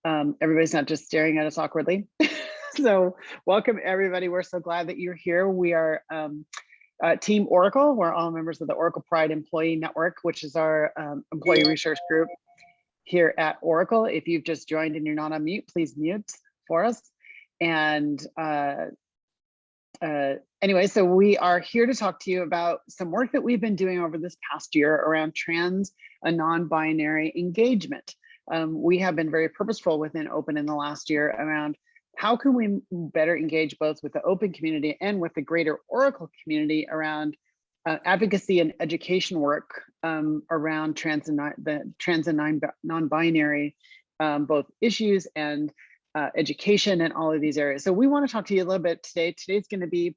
Everybody's not just staring at us awkwardly. So welcome everybody. We're so glad that you're here. We are Team Oracle. We're all members of the Oracle Pride Employee Network, which is our employee resource group here at Oracle. If you've just joined and you're not on mute, please mute for us. And anyway, so we are here to talk to you about some work that we've been doing over this past year around trans and non-binary engagement. We have been very purposeful within Open in the last year around how can we better engage both with the Open community and with the greater Oracle community around advocacy and education work around trans and non-binary both issues and education and all of these areas. So we want to talk to you a little bit today. Today's going to be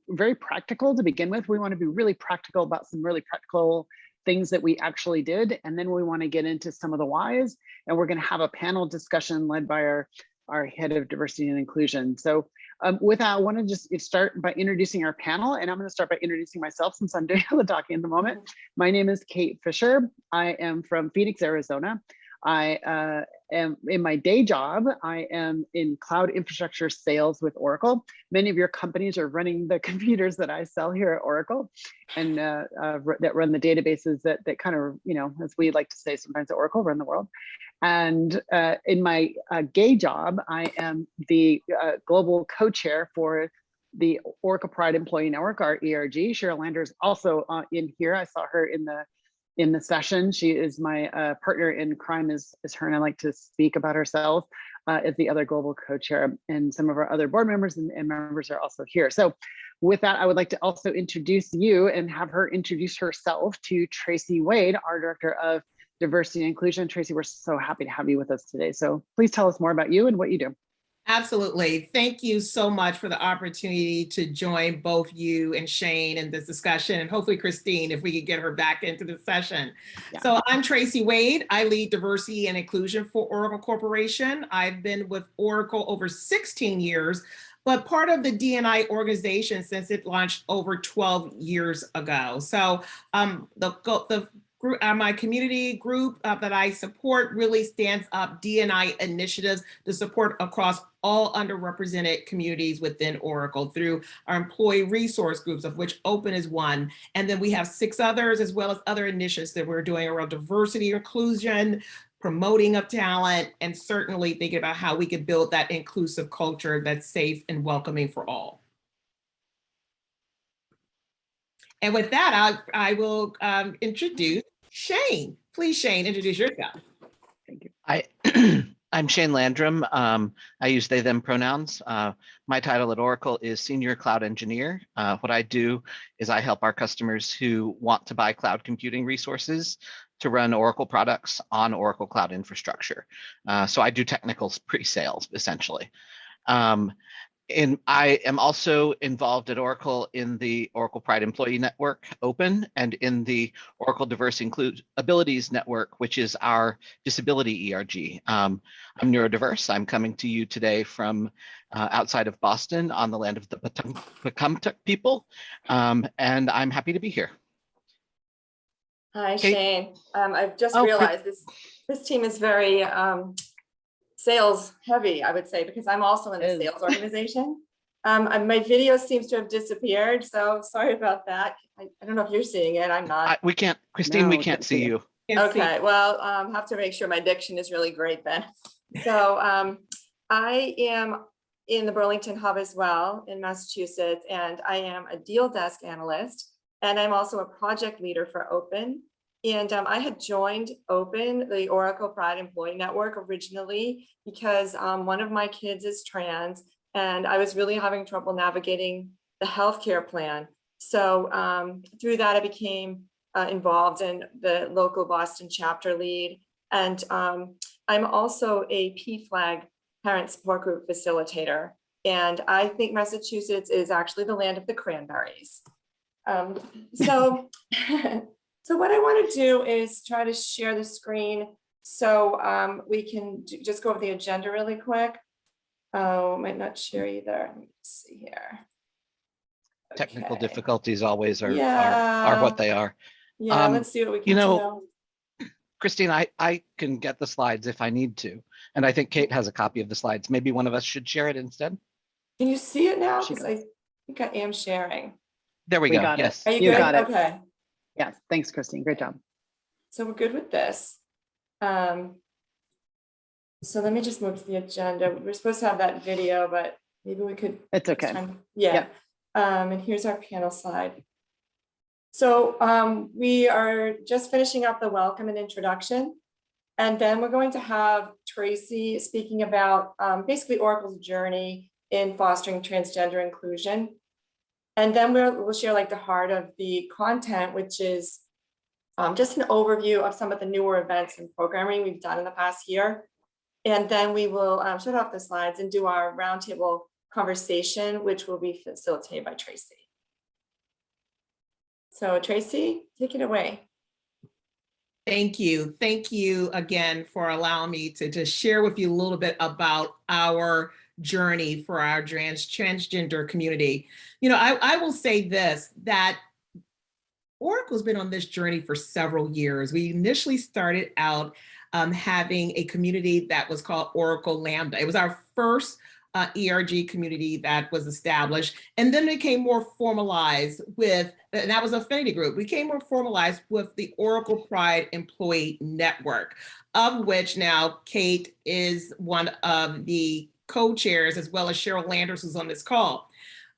very practical to begin with. We want to be really practical about some really practical things that we actually did. And then we want to get into some of the whys. And we're going to have a panel discussion led by our head of diversity and inclusion. So with that, I want to just start by introducing our panel. And I'm going to start by introducing myself since I'm doing all the talking at the moment. My name is Kate Fisher. I am from Phoenix, Arizona. I am in my day job, I am in cloud infrastructure sales with Oracle. Many of your companies are running the computers that I sell here at Oracle and that run the databases that kind of, you know, as we like to say sometimes at Oracle, run the world. And in my gay job, I am the global co-chair for the Oracle Pride Employee Network, our ERG. Cheryl Lander is also in here. I saw her in the session. She is my partner in crime is her, and I like to speak about herself as the other global co-chair, and some of our other board members and members are also here. So with that, I would like to also introduce you and have her introduce herself to Tracy Wade, our Director of Diversity and Inclusion. Tracy, we're so happy to have you with us today. So please tell us more about you and what you do. Absolutely. Thank you so much for the opportunity to join both you and Shane in this discussion, and hopefully Kristine, if we could get her back into the session. Yeah. So I'm Tracy Wade. I lead diversity and inclusion for Oracle Corporation. I've been with Oracle over 16 years, but part of the D&I organization since it launched over 12 years ago. So my community group that I support really stands up D&I initiatives to support across all underrepresented communities within Oracle through our employee resource groups, of which Open is one. And then we have 6 others, as well as other initiatives that we're doing around diversity, inclusion, promoting of talent, and certainly thinking about how we could build that inclusive culture that's safe and welcoming for all. And with that, I will introduce Shane. Please, Shane, introduce yourself. Thank you. I'm Shane Landrum. I use they, them pronouns. My title at Oracle is Senior Cloud Engineer. What I do is I help our customers who want to buy cloud computing resources to run Oracle products on Oracle Cloud infrastructure. So I do technical pre-sales, essentially. And I am also involved at Oracle in the Oracle Pride Employee Network, Open, and in the Oracle Diversity Abilities Network, which is our disability ERG. I'm neurodiverse. I'm coming to you today from outside of Boston on the land of the Pecumtuck people, and I'm happy to be here. Hi, Kate. Shane. I've just realized this team is very sales heavy, I would say, because I'm also in the sales organization. My video seems to have disappeared, so sorry about that. I don't know if you're seeing it. I'm not. We can't, Kristine, we can't see you. Okay, well, have to make sure my diction is really great then. So I am in the Burlington hub as well in Massachusetts, and I am a deal desk analyst, and I'm also a project leader for Open. And I had joined Open, the Oracle Pride Employee Network, originally because one of my kids is trans, and I was really having trouble navigating the healthcare plan. So through that, I became involved in the local Boston chapter lead. And I'm also a PFLAG parent support group facilitator. And I think Massachusetts is actually the land of the cranberries. So what I want to do is try to share the screen so we can just go over the agenda really quick. Oh, might not share either. Let me see here. Technical difficulties always are what they are. Yeah, let's see what we can do. Kristine, I can get the slides if I need to. And I think Kate has a copy of the slides. Maybe one of us should share it instead. Can you see it now? She Because does. I think I am sharing. There we We go. got it. Yes. Are you You good? got it. Okay. Yes, thanks, Kristine. Great job. So we're good with this. So let me just move to the agenda. We're supposed to have that video, but maybe we could. It's okay. Yeah. Yep. And here's our panel slide. So we are just finishing up the welcome and introduction. And then we're going to have Tracy speaking about basically Oracle's journey in fostering transgender inclusion. And then we'll share like the heart of the content, which is just an overview of some of the newer events and programming we've done in the past year. And then we will shut off the slides and do our roundtable conversation, which will be facilitated by Tracy. So Tracy, take it away. Thank you. Thank you again for allowing me to just share with you a little bit about our journey for our transgender community. You know, I will say this, that Oracle's been on this journey for several years. We initially started out having a community that was called Oracle Lambda. It was our first ERG community that was established, and then it became more formalized with, and that was an affinity group. We became more formalized with the Oracle Pride Employee Network, of which now Kate is one of the co-chairs, as well as Cheryl Landers, who's on this call.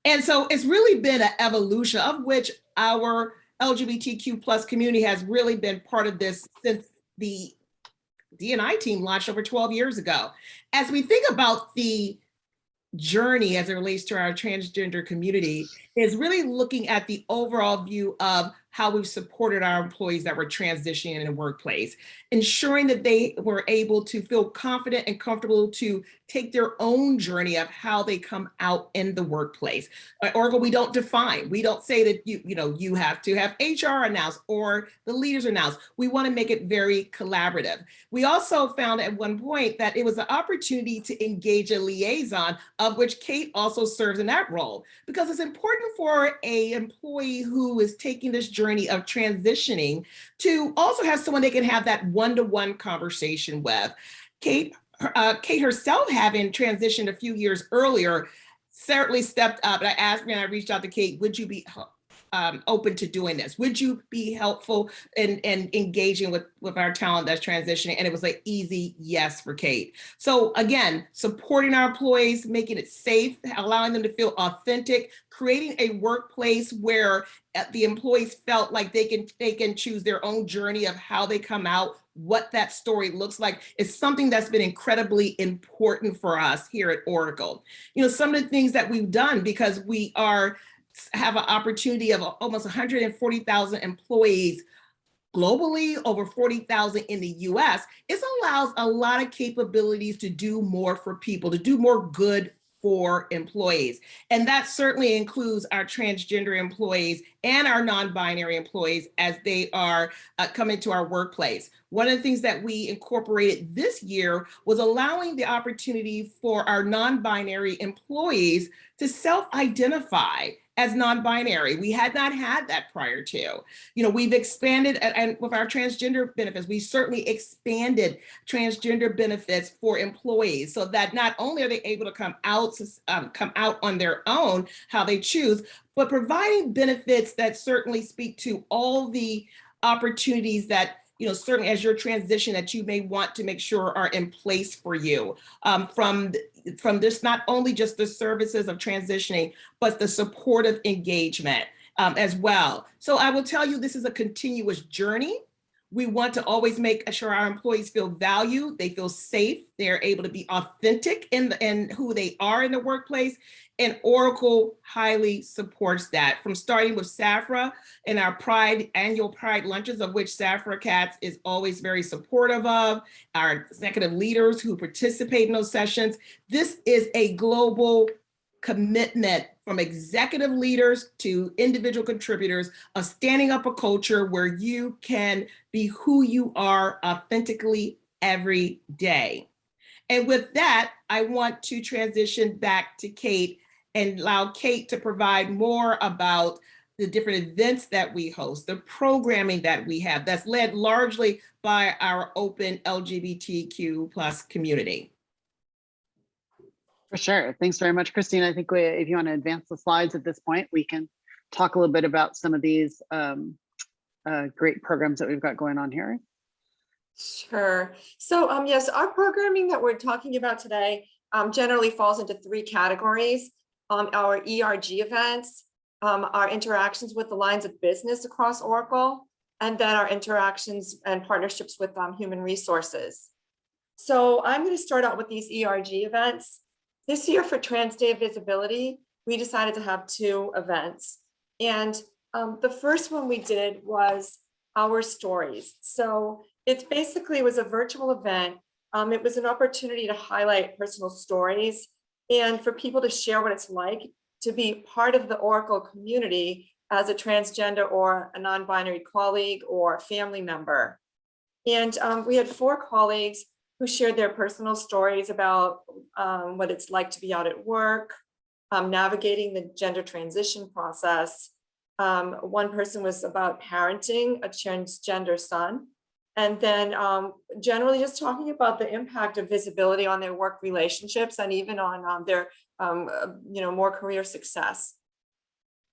And so it's really been an evolution, of which our LGBTQ plus community has really been part of this since the D&I team launched over 12 years ago. As we think about the journey as it relates to our transgender community, is really looking at the overall view of how we've supported our employees that were transitioning in the workplace, ensuring that they were able to feel confident and comfortable to take their own journey of how they come out in the workplace. At Oracle, we don't define. We don't say that you have to have HR announce or the leaders announce. We want to make it very collaborative. We also found at one point that it was an opportunity to engage a liaison, of which Kate also serves in that role, because it's important for an employee who is taking this journey of transitioning to also have someone they can have that one-to-one conversation with. Kate herself, having transitioned a few years earlier, certainly stepped up. And I reached out to Kate, would you be open to doing this? Would you be helpful in engaging with our talent that's transitioning? And it was an easy yes for Kate. So again, supporting our employees, making it safe, allowing them to feel authentic, creating a workplace where the employees felt like they can choose their own journey of how they come out, what that story looks like, is something that's been incredibly important for us here at Oracle. You know, some of the things that we've done, because we have an opportunity of almost 140,000 employees globally, over 40,000 in the US, it allows a lot of capabilities to do more for people, to do more good for employees. And that certainly includes our transgender employees and our non-binary employees as they are coming to our workplace. One of the things that we incorporated this year was allowing the opportunity for our non-binary employees to self-identify as non-binary. We had not had that prior to. You know, we've expanded, and with our transgender benefits, we certainly expanded transgender benefits for employees, so that not only are they able to come out on their own, how they choose, but providing benefits that certainly speak to all the opportunities that, you know, certainly as your transition that you may want to make sure are in place for you, from this, not only just the services of transitioning, but the supportive engagement as well. So I will tell you, this is a continuous journey. We want to always make sure our employees feel valued, they feel safe, they're able to be authentic in who they are in the workplace. And Oracle highly supports that, from starting with SAFRA and our annual Pride lunches, of which SAFRA Cats is always very supportive of, our executive leaders who participate in those sessions. This is a global commitment from executive leaders to individual contributors of standing up a culture where you can be who you are authentically every day. And with that, I want to transition back to Kate and allow Kate to provide more about the different events that we host, the programming that we have that's led largely by our open LGBTQ plus community. For sure. Thanks very much, Kristine. I think if you want to advance the slides at this point, we can talk a little bit about some of these great programs that we've got going on here. Sure. So yes, our programming that we're talking about today generally falls into 3 categories. Our ERG events, our interactions with the lines of business across Oracle, and then our interactions and partnerships with human resources. So I'm going to start out with these ERG events. This year for Trans Day of Visibility, we decided to have 2 events. And the first one we did was Our Stories. So it basically was a virtual event. It was an opportunity to highlight personal stories and for people to share what it's like to be part of the Oracle community as a transgender or a non-binary colleague or family member. And we had 4 colleagues who shared their personal stories about what it's like to be out at work, navigating the gender transition process. One person was about parenting a transgender son. And then generally just talking about the impact of visibility on their work relationships and even on their more career success.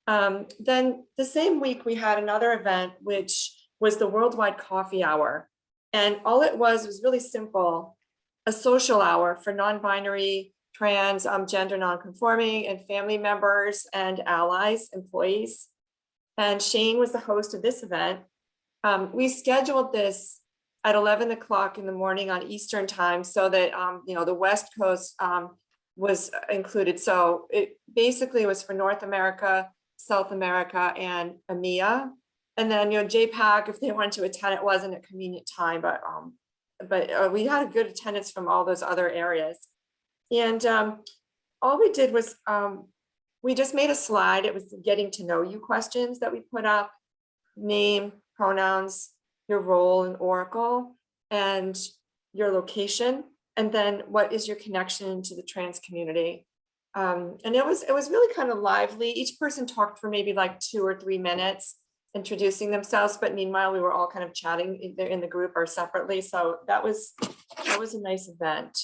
Then the same week we had another event, which was the Worldwide Coffee Hour. And all it was really simple, a social hour for non-binary, trans, gender non-conforming and family members and allies, employees. And Shane was the host of this event. We scheduled this at 11 o'clock in the morning on Eastern time so that, the West Coast was included. So it basically was for North America, South America, and EMEA. And then, JPAC, if they wanted to attend, it wasn't a convenient time, but we had a good attendance from all those other areas. And all we did was we just made a slide. It was getting to know you questions that we put up, name, pronouns, your role in Oracle, and your location, and then what is your connection to the trans community. And it was really kind of lively. Each person talked for maybe like 2 or 3 minutes, introducing themselves, but meanwhile we were all kind of chatting either in the group or separately. So that was a nice event.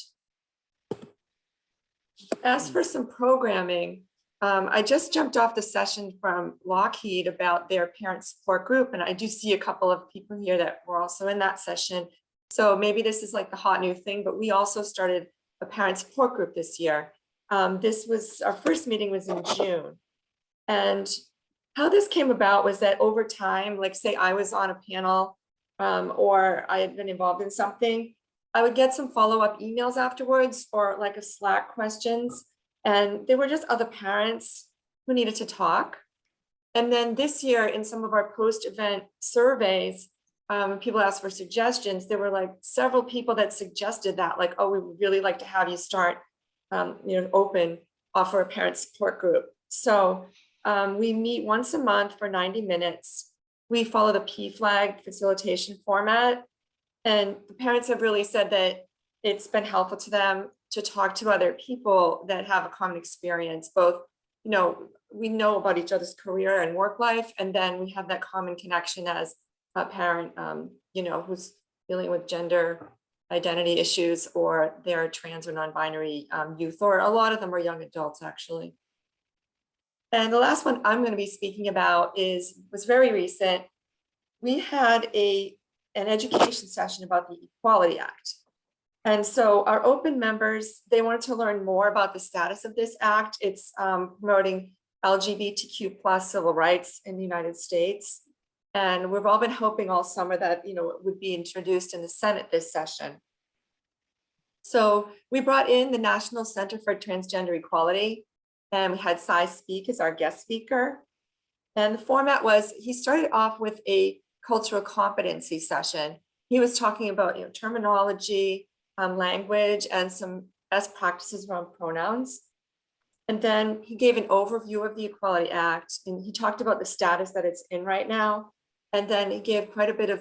As for some programming, I just jumped off the session from Lockheed about their parent support group, and I do see a couple of people here that were also in that session. So maybe this is like the hot new thing, but we also started a parent support group this year. This was our first meeting was in June. And how this came about was that over time, like say I was on a panel or I had been involved in something, I would get some follow-up emails afterwards or like a Slack questions. And there were just other parents who needed to talk. And then this year in some of our post-event surveys, people asked for suggestions. There were like several people that suggested that, like, oh, we would really like to have you start, offer a parent support group. So we meet once a month for 90 minutes. We follow the PFLAG facilitation format. And the parents have really said that it's been helpful to them to talk to other people that have a common experience, both, we know about each other's career and work life, and then we have that common connection as a parent, who's dealing with gender identity issues, or they're trans or non-binary youth, or a lot of them are young adults, actually. And the last one I'm going to be speaking about was very recent. We had an education session about the Equality Act. And so our open members, they wanted to learn more about the status of this act. It's promoting LGBTQ plus civil rights in the United States. And we've all been hoping all summer that, it would be introduced in the Senate this session. So we brought in the National Center for Transgender Equality, and we had Cy speak as our guest speaker. And the format was, he started off with a cultural competency session. He was talking about, terminology, language, and some best practices around pronouns. And then he gave an overview of the Equality Act, and he talked about the status that it's in right now. And then he gave quite a bit of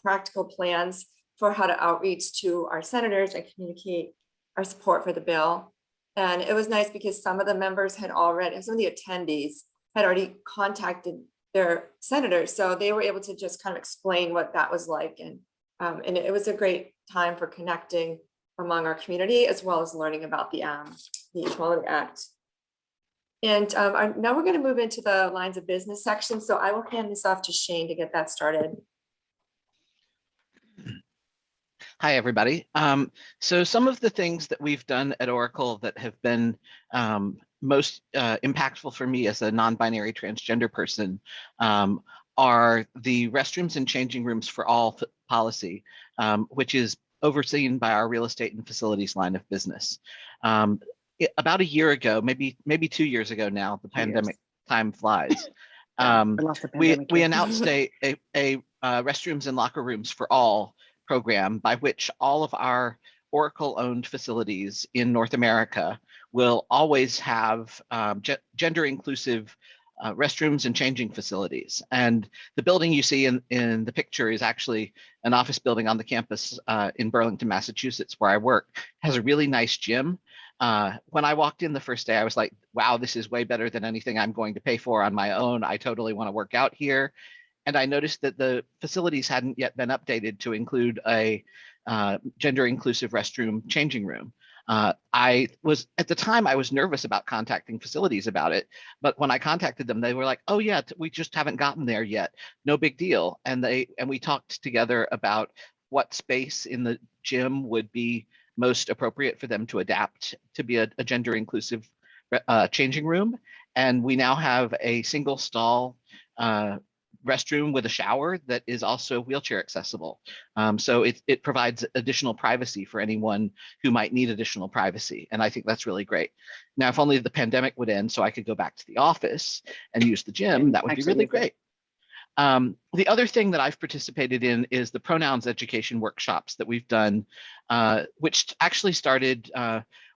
practical plans for how to outreach to our senators and communicate our support for the bill. And it was nice because some of the members some of the attendees had already contacted their senators. So they were able to just kind of explain what that was like. And it was a great time for connecting among our community, as well as learning about the Equality Act. And now we're going to move into the lines of business section. So I will hand this off to Shane to get that started. Hi, everybody. So some of the things that we've done at Oracle that have been most impactful for me as a non-binary transgender person are the restrooms and changing rooms for all policy, which is overseen by our real estate and facilities line of business. About a year ago, maybe 2 years ago now, the pandemic time flies. We announced a restrooms and locker rooms for all program by which all of our Oracle-owned facilities in North America will always have gender inclusive restrooms and changing facilities. And the building you see in the picture is actually an office building on the campus in Burlington, Massachusetts, where I work. It has a really nice gym. When I walked in the first day, I was like, wow, this is way better than anything I'm going to pay for on my own. I totally want to work out here. And I noticed that the facilities hadn't yet been updated to include a gender inclusive restroom changing room. At the time, I was nervous about contacting facilities about it, but when I contacted them, they were like, oh yeah, we just haven't gotten there yet. No big deal. And we talked together about what space in the gym would be most appropriate for them to adapt to be a gender inclusive changing room. And we now have a single stall restroom with a shower that is also wheelchair accessible. So it provides additional privacy for anyone who might need additional privacy. And I think that's really great. Now, if only the pandemic would end so I could go back to the office and use the gym, that would be really great. The other thing that I've participated in is the pronouns education workshops that we've done, which actually started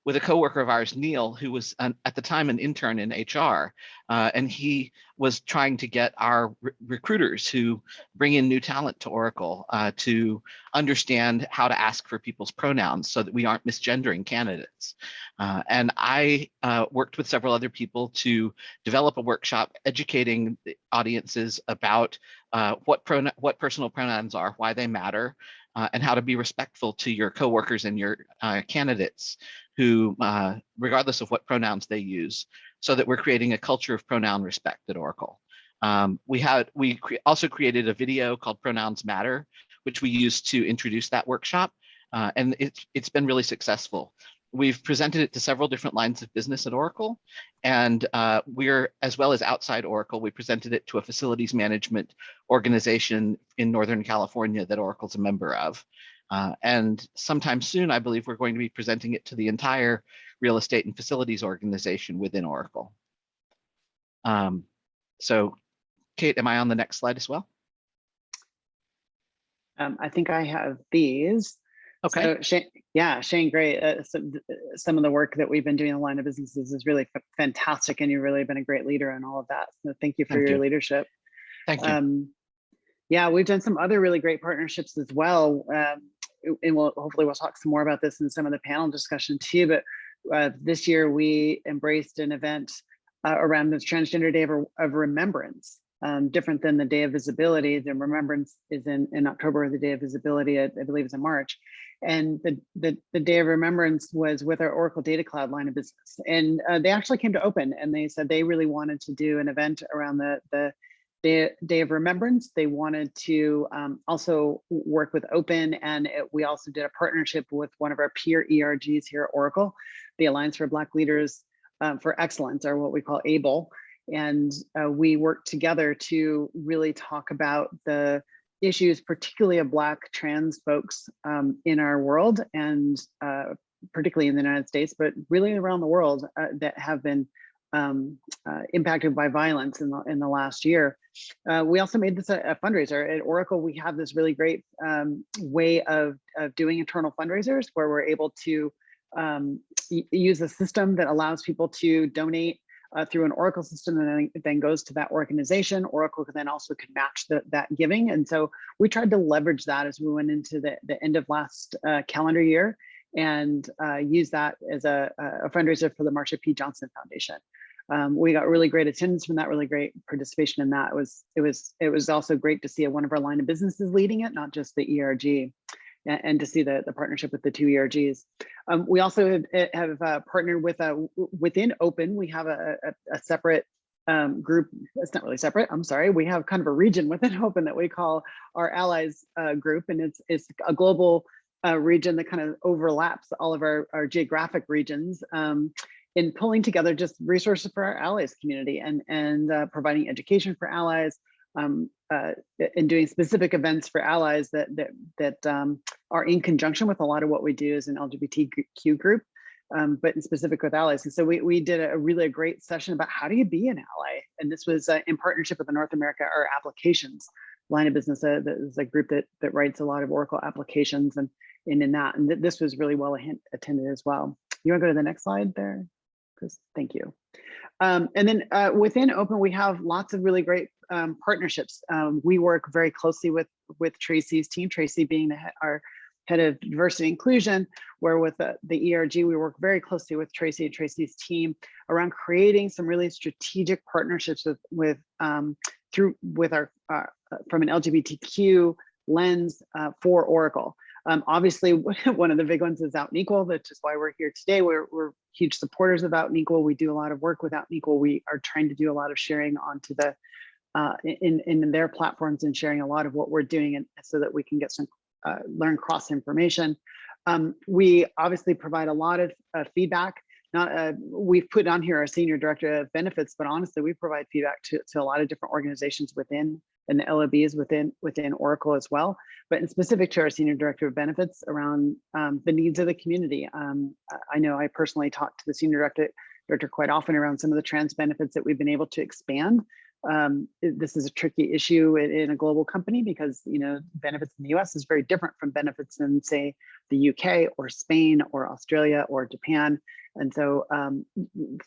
with a coworker of ours, Neil, who was at the time an intern in HR, and he was trying to get our recruiters who bring in new talent to Oracle to understand how to ask for people's pronouns so that we aren't misgendering candidates. And I worked with several other people to develop a workshop educating the audiences about what personal pronouns are, why they matter, and how to be respectful to your coworkers and your candidates who, regardless of what pronouns they use, so that we're creating a culture of pronoun respect at Oracle. We also created a video called Pronouns Matter, which we used to introduce that workshop, and it's been really successful. We've presented it to several different lines of business at Oracle, and we're, as well as outside Oracle, we presented it to a facilities management organization in Northern California that Oracle's a member of. And sometime soon, I believe we're going to be presenting it to the entire real estate and facilities organization within Oracle. So Kate, am I on the next slide as well? I think I have these. Okay. So Shane, great. Some of the work that we've been doing in the line of businesses is really fantastic, and you've really been a great leader in all of that. So thank you for your leadership. Thank you. Yeah, we've done some other really great partnerships as well. And hopefully we'll talk some more about this in some of the panel discussion too. But this year we embraced an event around the Transgender Day of Remembrance. Different than the Day of Visibility. The Remembrance is in October. The Day of Visibility, I believe, is in March. And the Day of Remembrance was with our Oracle Data Cloud line of business. And they actually came to Open, and they said they really wanted to do an event around the Day of Remembrance. They wanted to also work with Open, and we also did a partnership with one of our peer ERGs here at Oracle, the Alliance for Black Leaders for Excellence, or what we call ABLE. And we worked together to really talk about the issues, particularly of Black trans folks in our world, and particularly in the United States, but really around the world that have been impacted by violence in the last year. We also made this a fundraiser. At Oracle, we have this really great way of doing internal fundraisers where we're able to use a system that allows people to donate through an Oracle system, and then goes to that organization. Oracle then also could match that giving. And so we tried to leverage that as we went into the end of last calendar year, and use that as a fundraiser for the Marsha P. Johnson Foundation. We got really great attendance from that, really great participation in that. It was also great to see one of our line of businesses leading it, not just the ERG, and to see the partnership with the two ERGs. We also have partnered with within Open. We have a separate group. It's not really separate, I'm sorry. We have kind of a region within Open that we call our allies group, and it's a global region that kind of overlaps all of our geographic regions in pulling together just resources for our allies community and providing education for allies, and doing specific events for allies that are in conjunction with a lot of what we do as an LGBTQ group, but in specific with allies. And so we did a really great session about how do you be an ally? And this was in partnership with the North America or Applications line of business. That is a group that writes a lot of Oracle applications and in that. And this was really well attended as well. You want to go to the next slide there, Chris? Thank you. And then within Open, we have lots of really great partnerships. We work very closely with Tracy's team, Tracy being our head of diversity and inclusion, where with the ERG, we work very closely with Tracy and Tracy's team around creating some really strategic partnerships with our from an LGBTQ lens for Oracle. Obviously, one of the big ones is Out and Equal, which is why we're here today. We're huge supporters of Out and Equal. We do a lot of work with Out and Equal. We are trying to do a lot of sharing onto the in their platforms and sharing a lot of what we're doing, and so that we can get some learn cross information. We obviously provide a lot of feedback. We've put on here our senior director of benefits, but honestly, we provide feedback to a lot of different organizations within and the LOBs within Oracle as well. But in specific to our senior director of benefits around the needs of the community. I know I personally talk to the senior director quite often around some of the trans benefits that we've been able to expand. This is a tricky issue in a global company because benefits in the US is very different from benefits in, say, the UK or Spain or Australia or Japan. And so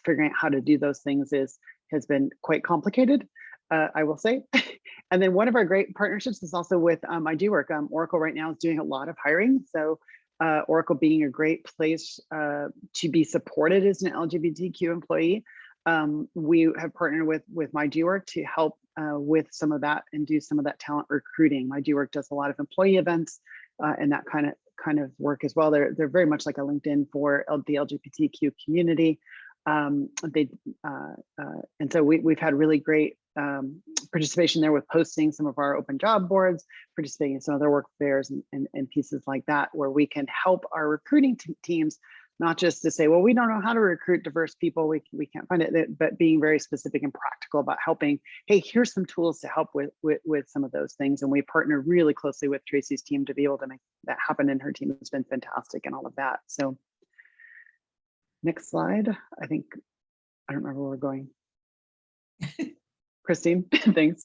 figuring out how to do those things has been quite complicated, I will say. And then one of our great partnerships is also with I Do Work. Oracle right now is doing a lot of hiring. So Oracle being a great place to be supported as an LGBTQ employee. We have partnered with My Do Work to help with some of that and do some of that talent recruiting. My Do Work does a lot of employee events and that kind of work as well. They're very much like a LinkedIn for the LGBTQ community. And so we've had really great participation there with posting some of our open job boards, participating in some of their work fairs and pieces like that, where we can help our recruiting teams, not just to say, well, we don't know how to recruit diverse people, we can't find it, but being very specific and practical about helping, hey, here's some tools to help with some of those things. And we partner really closely with Tracy's team to be able to make that happen, and her team has been fantastic and all of that. So next slide. I don't remember where we're going. Kristine, thanks.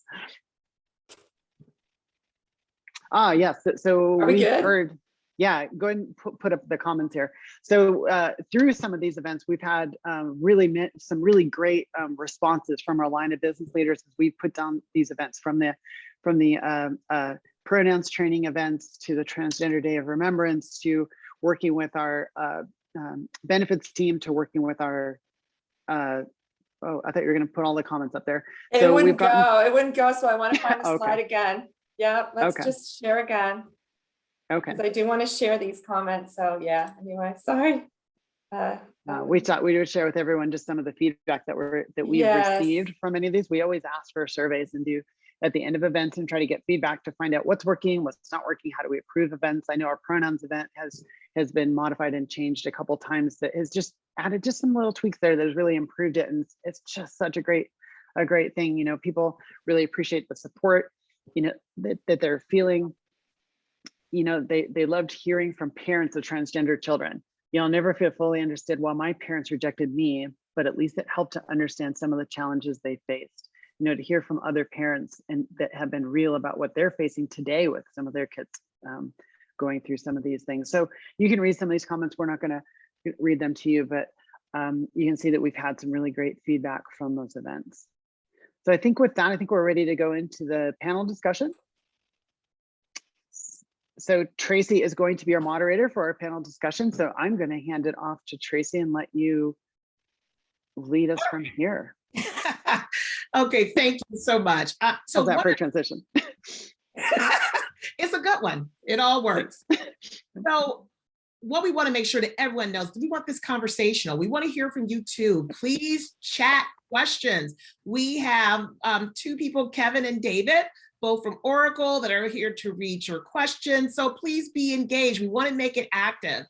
Yes, so we heard, yeah, go ahead and put up the comments here. So through some of these events, we've had some really great responses from our line of business leaders as we put down these events, from the pronouns training events to the Transgender Day of Remembrance, to working with our benefits team, to working with our oh, I thought you were going to put all the comments up there. It wouldn't go, so I want to find the okay. slide again. Yeah, let's just share again. Okay. Because I do want to share these comments. So yeah, anyway, sorry. We thought we would share with everyone just some of the feedback that we've received from any of these. We always ask for surveys and do at the end of events and try to get feedback to find out what's working, what's not working, how do we improve events. I know our pronouns event has been modified and changed a couple times. That has just added just some little tweaks there that has really improved it, and it's just such a great thing. People really appreciate the support that they're feeling. They loved hearing from parents of transgender children. I'll never feel fully understood while my parents rejected me, but at least it helped to understand some of the challenges they faced. To hear from other parents and that have been real about what they're facing today with some of their kids going through some of these things. So you can read some of these comments. We're not going to read them to you, but you can see that we've had some really great feedback from those events. So I think with that, we're ready to go into the panel discussion. So Tracy is going to be our moderator for our panel discussion. So I'm going to hand it off to Tracy and let you lead us from here. Okay, thank you so much. How's that for a transition? It's a good one. It all works. So what we want to make sure that everyone knows, we want this conversational. We want to hear from you too. Please chat questions. We have two people, Kevin and David, both from Oracle, that are here to read your questions. So please be engaged. We want to make it active.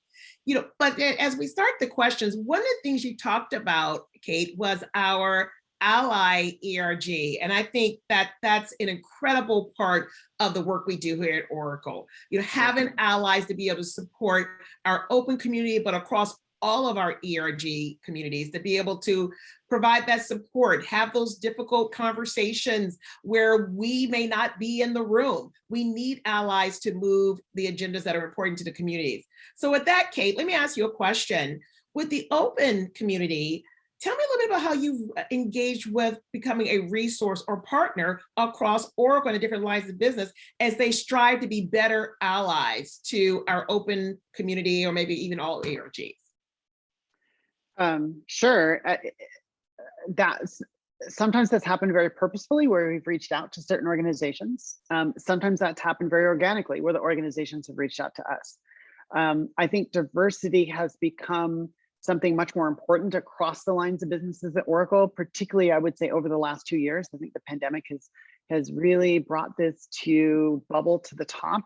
But as we start the questions, one of the things you talked about, Kate, was our ally ERG. And I think that that's an incredible part of the work we do here at Oracle. Having allies to be able to support our open community, but across all of our ERG communities, to be able to provide that support, have those difficult conversations where we may not be in the room. We need allies to move the agendas that are important to the communities. So with that, Kate, let me ask you a question. With the open community, tell me a little bit about how you've engaged with becoming a resource or partner across Oracle and the different lines of business as they strive to be better allies to our open community, or maybe even all ERGs. Sure. Sometimes that's happened very purposefully, where we've reached out to certain organizations. Sometimes that's happened very organically, where the organizations have reached out to us. I think diversity has become something much more important across the lines of businesses at Oracle, particularly, I would say, over the last 2 years. I think the pandemic has really brought this to bubble to the top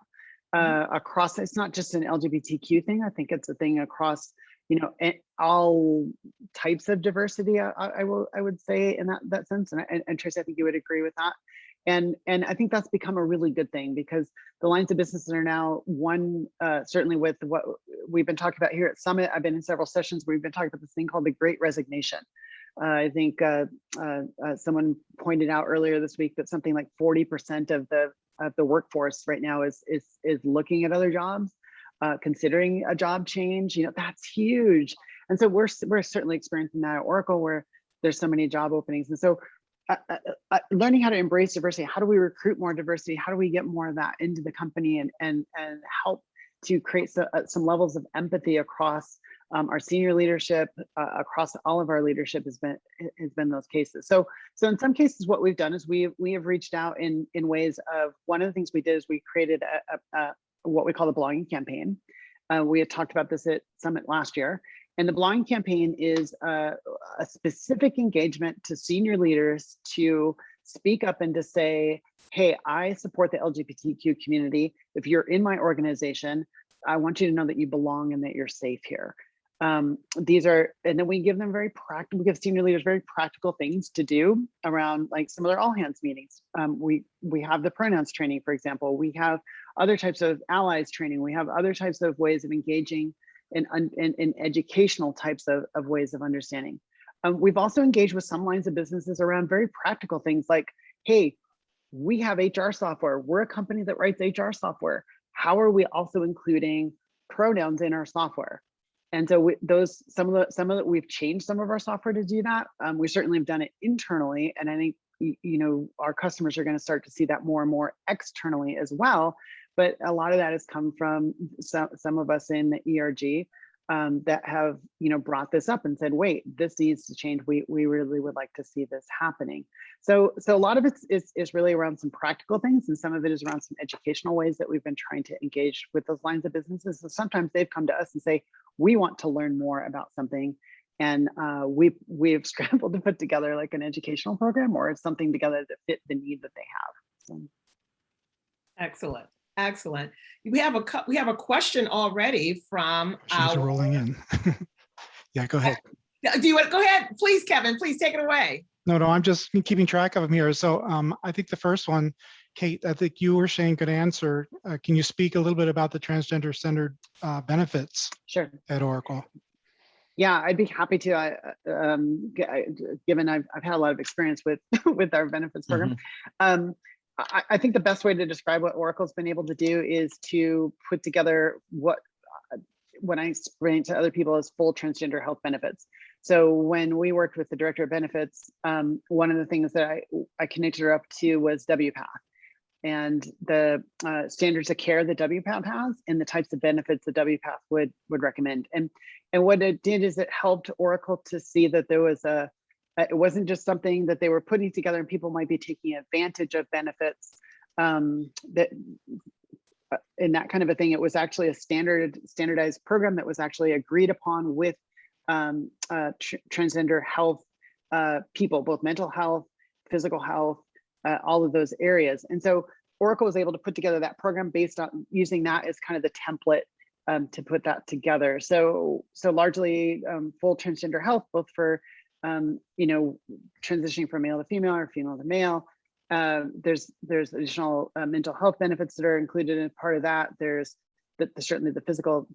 across. It's not just an LGBTQ thing. I think it's a thing across, all types of diversity. I would say in that sense, and Tracy, I think you would agree with that. And I think that's become a really good thing, because the lines of businesses are now certainly with what we've been talking about here at Summit. I've been in several sessions where we've been talking about this thing called the Great Resignation. I think someone pointed out earlier this week that something like 40% of the workforce right now is looking at other jobs, considering a job change. That's huge. And so we're certainly experiencing that at Oracle, where there's so many job openings. And so learning how to embrace diversity, how do we recruit more diversity? How do we get more of that into the company and help to create some levels of empathy across our senior leadership, across all of our leadership has been those cases. So in some cases, what we've done is we have reached out in ways of, one of the things we did is we created what we call the belonging campaign. We had talked about this at Summit last year. And the belonging campaign is a specific engagement to senior leaders to speak up and to say, hey, I support the LGBTQ community. If you're in my organization, I want you to know that you belong and that you're safe here. And then we give them we give senior leaders very practical things to do around, like, some of their all hands meetings. We have the pronouns training, for example. We have other types of allies training. We have other types of ways of engaging in educational types of ways of understanding. We've also engaged with some lines of businesses around very practical things like, hey, we have HR software. We're a company that writes HR software. How are we also including pronouns in our software? And so we've changed some of our software to do that. We certainly have done it internally, and I think our customers are going to start to see that more and more externally as well. But a lot of that has come from some of us in the ERG that have brought this up and said, wait, this needs to change. We really would like to see this happening. So a lot of it is really around some practical things, and some of it is around some educational ways that we've been trying to engage with those lines of businesses. So sometimes they've come to us and say, we want to learn more about something, and we've scrambled to put together like an educational program or something together that fit the need that they have. So. Excellent. We have a question already from Questions are rolling in. Yeah, go ahead. Do you want to go ahead, please, Kevin? Please take it away. No, I'm just keeping track of them here. So I think the first one, Kate, I think you were saying could answer. Can you speak a little bit about the transgender centered benefits? Sure. At Oracle? Yeah, I'd be happy to. Given I've had a lot of experience with our benefits program. Mm-hmm. I think the best way to describe what Oracle's been able to do is to put together what when I explain to other people as full transgender health benefits. So when we worked with the director of benefits, one of the things that I connected her up to was WPATH. and the standards of care that WPATH has and the types of benefits that WPATH would recommend. And what it did is it helped Oracle to see that there was it wasn't just something that they were putting together and people might be taking advantage of benefits that in that kind of a thing. It was actually a standardized program that was actually agreed upon with transgender health people, both mental health, physical health, all of those areas. And so Oracle was able to put together that program based on using that as kind of the template to put that together. So largely full transgender health, both for transitioning from male to female or female to male. There's additional mental health benefits that are included in part of that. There's certainly the physical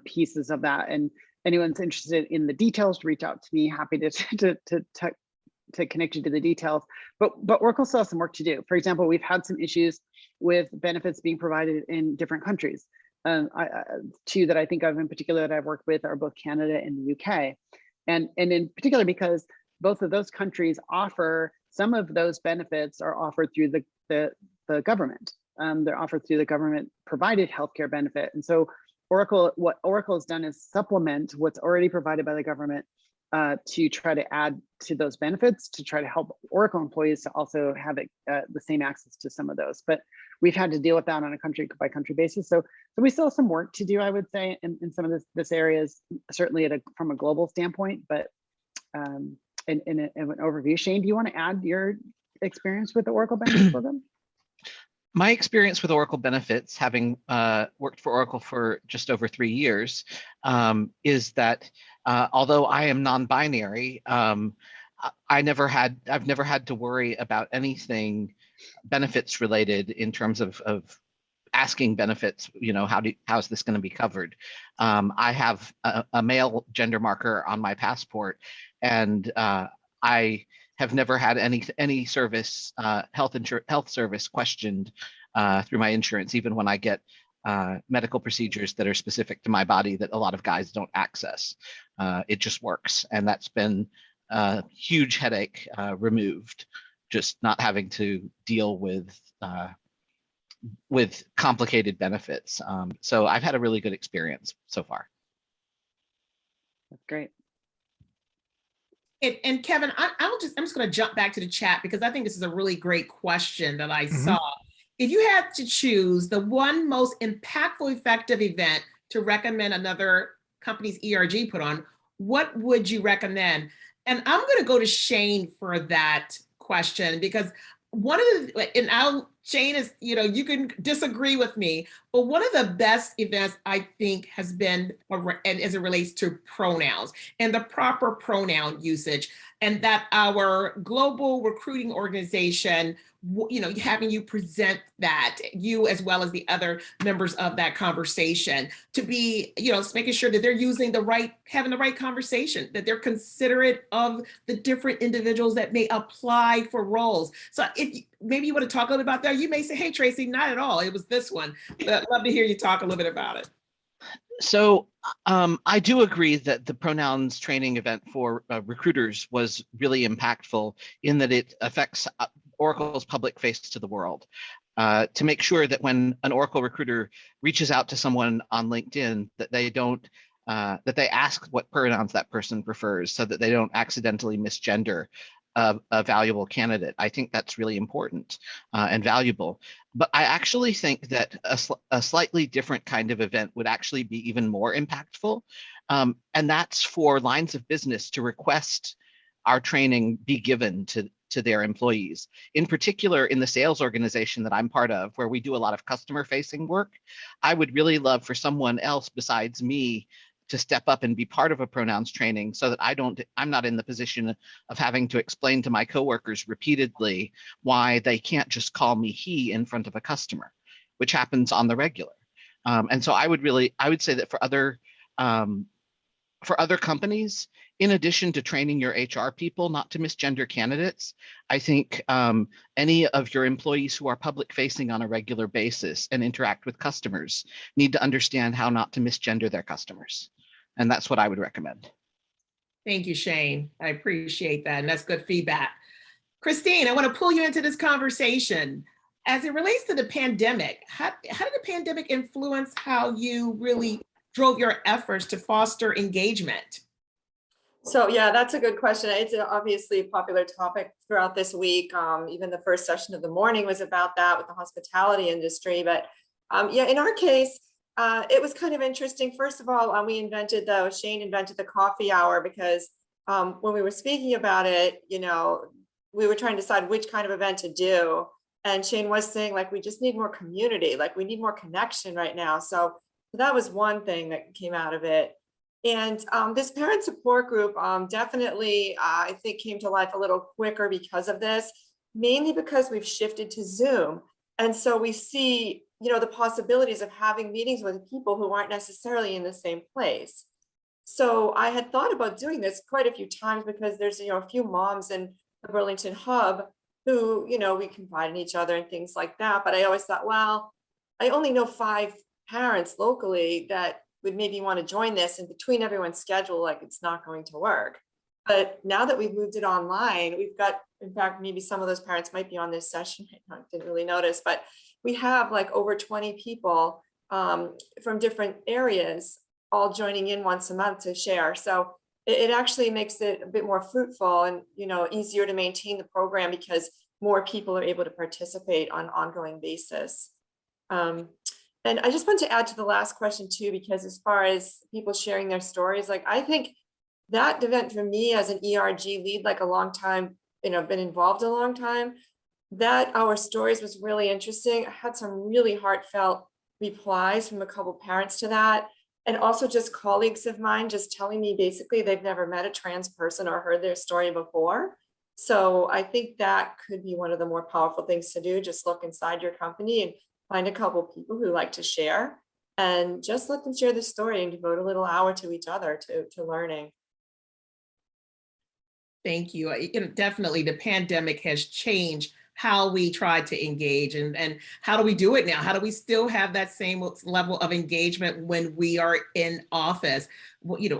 pieces of that. And anyone's interested in the details, reach out to me. Happy to connect you to the details. But Oracle still has some work to do. For example, we've had some issues with benefits being provided in different countries. Two that I think of in particular that I've worked with are both Canada and the UK. And in particular, because both of those countries offer some of those benefits are offered through the government. They're offered through the government provided healthcare benefit. And so what Oracle has done is supplement what's already provided by the government to try to add to those benefits to try to help Oracle employees to also have the same access to some of those. But we've had to deal with that on a country by country basis. So we still have some work to do, I would say, in some of this areas, certainly from a global standpoint. But in an overview, Shane, do you want to add your experience with the Oracle Benefits Program? My experience with Oracle Benefits, having worked for Oracle for just over 3 years, is that although I am non-binary, I've never had to worry about anything benefits related in terms of asking benefits. How's this going to be covered? I have a male gender marker on my passport, and I have never had any service, health service questioned through my insurance, even when I get medical procedures that are specific to my body that a lot of guys don't access. It just works, and that's been a huge headache removed, just not having to deal with complicated benefits. So I've had a really good experience so far. That's great. And Kevin, I'm just going to jump back to the chat because I think this is a really great question that I saw. If you had to choose the one most impactful, effective event to recommend another company's ERG put on, what would you recommend? And I'm going to go to Shane for that question because Shane is, you can disagree with me, but one of the best events I think has been, and as it relates to pronouns and the proper pronoun usage, and that our global recruiting organization, having you present that, you as well as the other members of that conversation, to be, making sure that they're having the right conversation, that they're considerate of the different individuals that may apply for roles. So if maybe you want to talk a little bit about that, you may say, hey, Tracy, not at all. It was this one. But I'd love to hear you talk a little bit about it. So I do agree that the pronouns training event for recruiters was really impactful in that it affects Oracle's public face to the world. To make sure that when an Oracle recruiter reaches out to someone on LinkedIn, that they don't that they ask what pronouns that person prefers, so that they don't accidentally misgender a valuable candidate. I think that's really important and valuable. But I actually think that a slightly different kind of event would actually be even more impactful. And that's for lines of business to request our training be given to their employees. In particular, in the sales organization that I'm part of, where we do a lot of customer facing work, I would really love for someone else besides me to step up and be part of a pronouns training, so that I'm not in the position of having to explain to my coworkers repeatedly why they can't just call me he in front of a customer, which happens on the regular. And so I would say that for other companies, in addition to training your HR people not to misgender candidates, I think any of your employees who are public facing on a regular basis and interact with customers need to understand how not to misgender their customers. And that's what I would recommend. Thank you, Shane. I appreciate that. And that's good feedback. Kristine, I want to pull you into this conversation. as it relates to the pandemic, how did the pandemic influence how you really drove your efforts to foster engagement? So yeah, that's a good question. It's obviously a popular topic throughout this week. Even the first session of the morning was about that with the hospitality industry. But yeah, in our case, it was kind of interesting. First of all, Shane invented the coffee hour because when we were speaking about it, we were trying to decide which kind of event to do. And Shane was saying, like, we just need more community, like we need more connection right now. So that was one thing that came out of it. And this parent support group definitely, I think, came to life a little quicker because of this, mainly because we've shifted to Zoom. And so we see, the possibilities of having meetings with people who aren't necessarily in the same place. So I had thought about doing this quite a few times because there's, a few moms in the Burlington hub who, we confide in each other and things like that. But I always thought, well, I only know 5 parents locally that would maybe want to join this, and between everyone's schedule, like, it's not going to work. But now that we've moved it online, we've got, in fact, maybe some of those parents might be on this session. I didn't really notice, but we have like over 20 people from different areas all joining in once a month to share. So it actually makes it a bit more fruitful and, easier to maintain the program because more people are able to participate on an ongoing basis. And I just want to add to the last question too, because as far as people sharing their stories, like, I think that event for me as an ERG lead, like a long time, been involved a long time, that our stories was really interesting. I had some really heartfelt replies from a couple parents to that. And also just colleagues of mine just telling me basically they've never met a trans person or heard their story before. So I think that could be one of the more powerful things to do. Just look inside your company and find a couple of people who like to share and just let them share the story and devote a little hour to each other to learning. Thank you. Definitely the pandemic has changed how we try to engage and how do we do it now? How do we still have that same level of engagement when we are in office?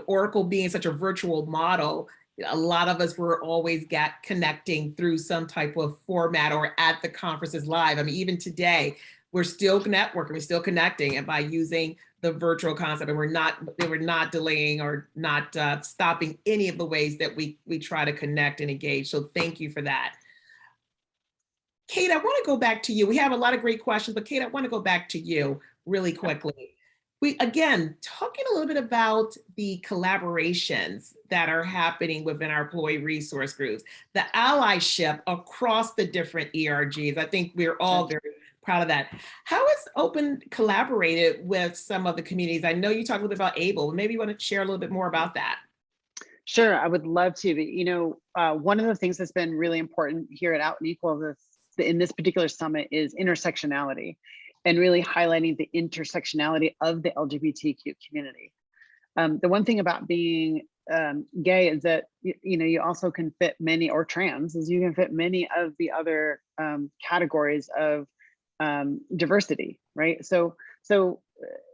Oracle being such a virtual model, a lot of us were always connecting through some type of format or at the conferences live. I mean, even today, we're still networking, we're still connecting, and by using the virtual concept, and we're not delaying or not stopping any of the ways that we try to connect and engage. So thank you for that. Kate, I want to go back to you. We have a lot of great questions, but Kate, I want to go back to you really quickly. Again, talking a little bit about the collaborations that are happening within our employee resource groups, the allyship across the different ERGs. I think we're all very proud of that. How has Open collaborated with some of the communities? I know you talked a little bit about ABLE, but maybe you want to share a little bit more about that. Sure, I would love to. But, one of the things that's been really important here at Out and Equal in this particular summit is intersectionality, and really highlighting the intersectionality of the LGBTQ community. The one thing about being gay is that you also can fit many, or trans, is you can fit many of the other categories of diversity, right? So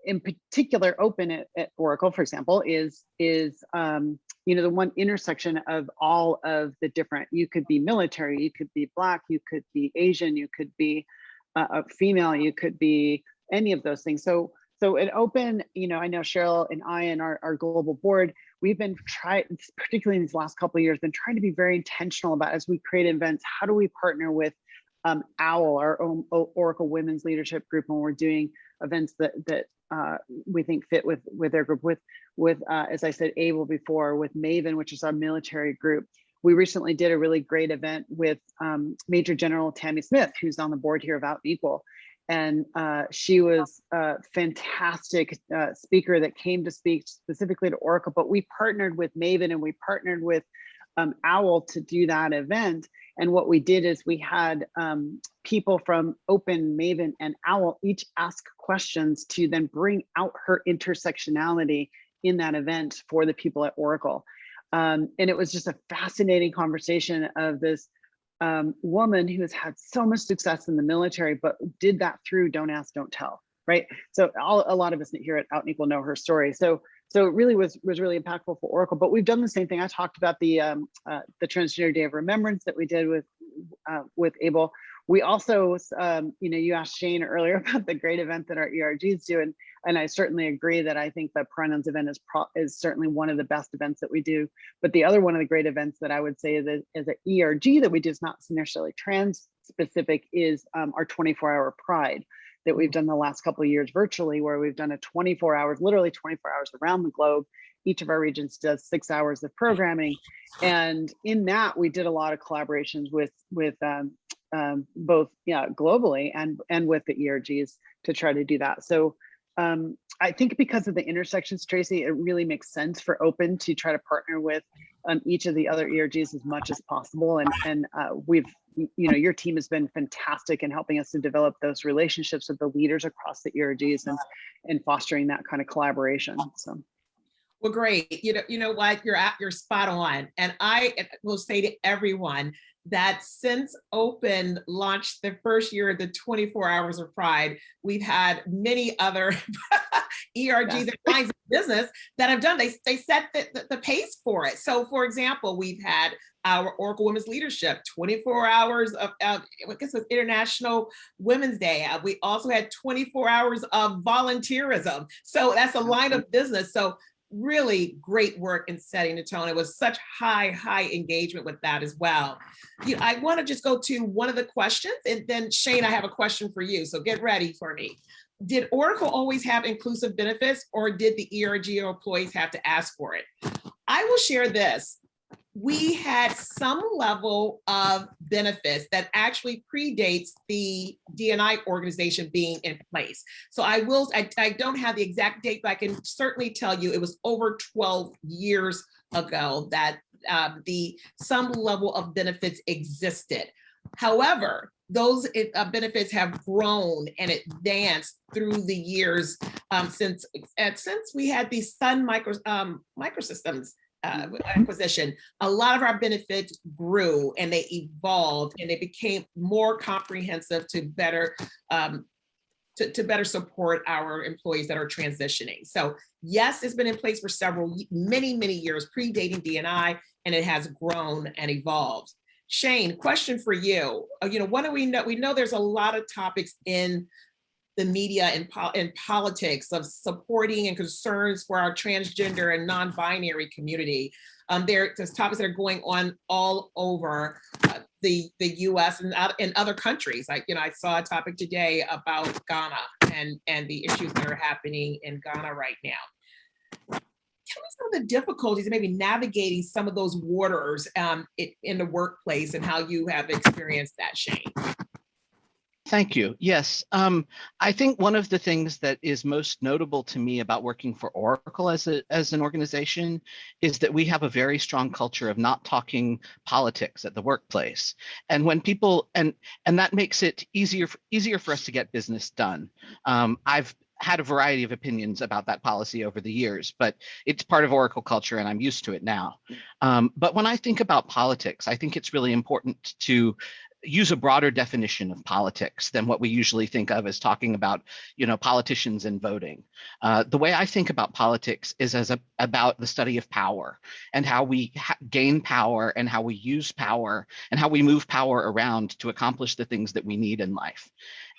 in particular, Open at Oracle, for example, is the one intersection of all of the different. You could be military, you could be Black, you could be Asian, you could be a female, you could be any of those things. So at Open, I know Cheryl and I and our global board, we've been particularly in these last couple of years, been trying to be very intentional about, as we create events, how do we partner with OWL, our own Oracle Women's Leadership Group, when we're doing events that we think fit with their group, with as I said, ABLE before, with Maven, which is our military group. We recently did a really great event with Major General Tammy Smith, who's on the board here of Out and Equal. And she was a fantastic speaker that came to speak specifically to Oracle, but we partnered with Maven and we partnered with OWL to do that event. And what we did is we had people from Open, Maven, and OWL each ask questions to then bring out her intersectionality in that event for the people at Oracle. And it was just a fascinating conversation of this woman who has had so much success in the military, but did that through Don't Ask, Don't Tell, right? So a lot of us here at Out and Equal know her story. So it really was really impactful for Oracle. But we've done the same thing. I talked about the Transgender Day of Remembrance that we did with ABLE. We also, you asked Shane earlier about the great event that our ERGs do, and I certainly agree that I think the Pronouns event is certainly one of the best events that we do. But the other one of the great events that I would say is an ERG that we do is not necessarily trans specific is our 24-hour Pride that we've done the last couple of years virtually, where we've done a 24 hours, literally 24 hours around the globe. Each of our regions does 6 hours of programming. And in that, we did a lot of collaborations with both globally and with the ERGs to try to do that. So I think because of the intersections, Tracy, it really makes sense for Open to try to partner with each of the other ERGs as much as possible. And we've, your team has been fantastic in helping us to develop those relationships with the leaders across the ERGs and fostering that kind of collaboration. So. Well, great. You know what? You're spot on. And I will say to everyone that since Open launched the first year of the 24 Hours of Pride, we've had many other ERGs and lines of business that have done. They set the pace for it. So, for example, we've had our Oracle Women's Leadership, 24 hours of, I guess it was International Women's Day. We also had 24 hours of volunteerism. So that's a line of business. So really great work in setting the tone. It was such high engagement with that as well. I want to just go to one of the questions, and then Shane, I have a question for you. So get ready for me. Did Oracle always have inclusive benefits, or did the ERG or employees have to ask for it? I will share this. We had some level of benefits that actually predates the D&I organization being in place. So I don't have the exact date, but I can certainly tell you it was over 12 years ago that some level of benefits existed. However, those benefits have grown and advanced through the years since we had the Sun Microsystems acquisition. A lot of our benefits grew and they evolved and they became more comprehensive to better support our employees that are transitioning. So yes, it's been in place for many years, predating D&I, and it has grown and evolved. Shane, question for you. What do we know? We know there's a lot of topics in the media and politics of supporting and concerns for our transgender and non-binary community. There's topics that are going on all over the US and other countries. I saw a topic today about Ghana and the issues that are happening in Ghana right now. Tell me some of the difficulties of maybe navigating some of those waters in the workplace and how you have experienced that, Shane. Thank you. Yes, I think one of the things that is most notable to me about working for Oracle as an organization is that we have a very strong culture of not talking politics at the workplace. And when people, and that makes it easier for us to get business done. I've had a variety of opinions about that policy over the years, but it's part of Oracle culture and I'm used to it now. But when I think about politics, I think it's really important to use a broader definition of politics than what we usually think of as talking about, politicians and voting. The way I think about politics is about the study of power and how we gain power and how we use power and how we move power around to accomplish the things that we need in life.